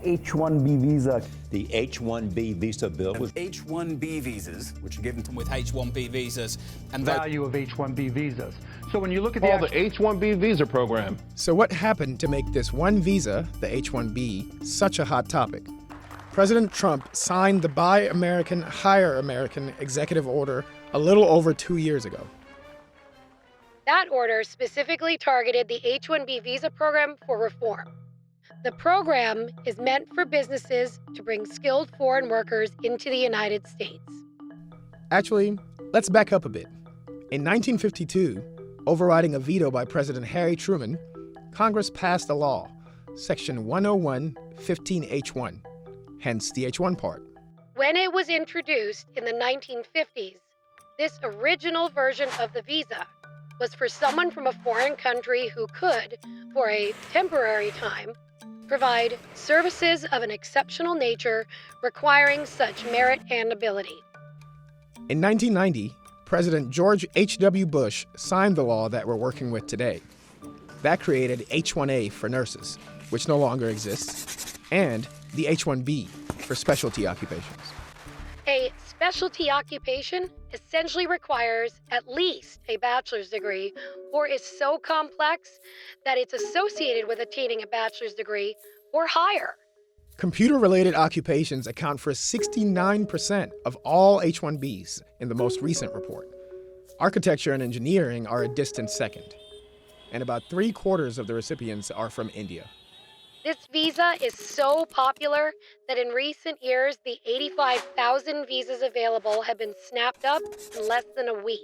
H-1B visa. The H-1B visa bill was H-1B visas, which are given to with H-1B visas and value of H-1B visas. So when you look at the H-1B visa program. So what happened to make this one visa, the H-1B, such a hot topic? President Trump signed the Buy American, Hire American executive order a little over 2 years ago. That order specifically targeted the H-1B visa program for reform. The program is meant for businesses to bring skilled foreign workers into the United States. Actually, let's back up a bit. In 1952, overriding a veto by President Harry Truman, Congress passed a law, Section 101-15H1, hence the H-1 part. When it was introduced in the 1950s, this original version of the visa was for someone from a foreign country who could, for a temporary time, provide services of an exceptional nature requiring such merit and ability. In 1990, President George H.W. Bush signed the law that we're working with today. That created H-1A for nurses, which no longer exists, and the H-1B for specialty occupations. A specialty occupation essentially requires at least a bachelor's degree or is so complex that it's associated with attaining a bachelor's degree or higher. Computer-related occupations account for 69% of all H-1Bs in the most recent report. Architecture and engineering are a distant second, and about 3/4 of the recipients are from India. This visa is so popular that in recent years, the 85,000 visas available have been snapped up in less than a week.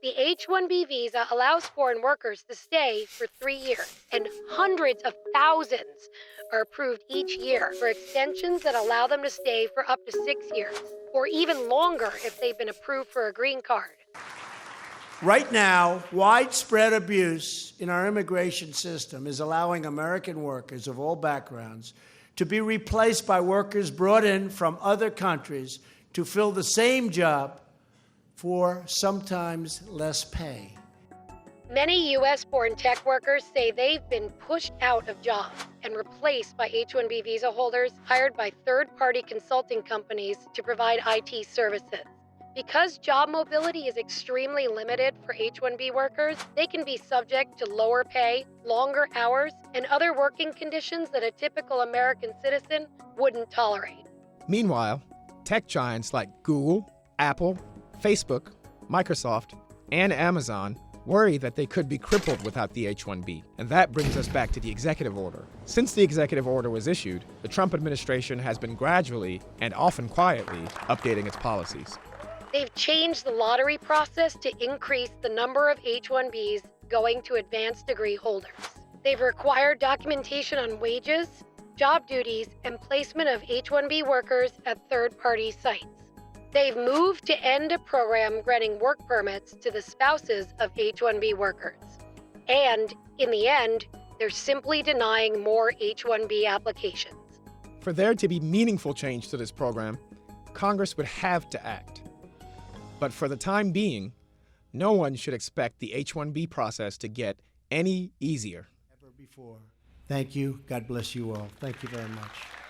The H-1B visa allows foreign workers to stay for 3 years, and hundreds of thousands are approved each year for extensions that allow them to stay for up to 6 years, or even longer if they've been approved for a green card. Right now, widespread abuse in our immigration system is allowing American workers of all backgrounds to be replaced by workers brought in from other countries to fill the same job for sometimes less pay. Many U.S.-born tech workers say they've been pushed out of jobs and replaced by H-1B visa holders hired by third-party consulting companies to provide IT services. Because job mobility is extremely limited for H-1B workers, they can be subject to lower pay, longer hours, and other working conditions that a typical American citizen wouldn't tolerate. Meanwhile, tech giants like Google, Apple, Facebook, Microsoft, and Amazon worry that they could be crippled without the H-1B. And that brings us back to the executive order. Since the executive order was issued, the Trump administration has been gradually, and often quietly, updating its policies. They've changed the lottery process to increase the number of H-1Bs going to advanced degree holders. They've required documentation on wages, job duties, and placement of H-1B workers at third-party sites. They've moved to end a program granting work permits to the spouses of H-1B workers. And, in the end, they're simply denying more H-1B applications. For there to be meaningful change to this program, Congress would have to act. But for the time being, no one should expect the H-1B process to get any easier. Ever before. Thank you. God bless you all. Thank you very much.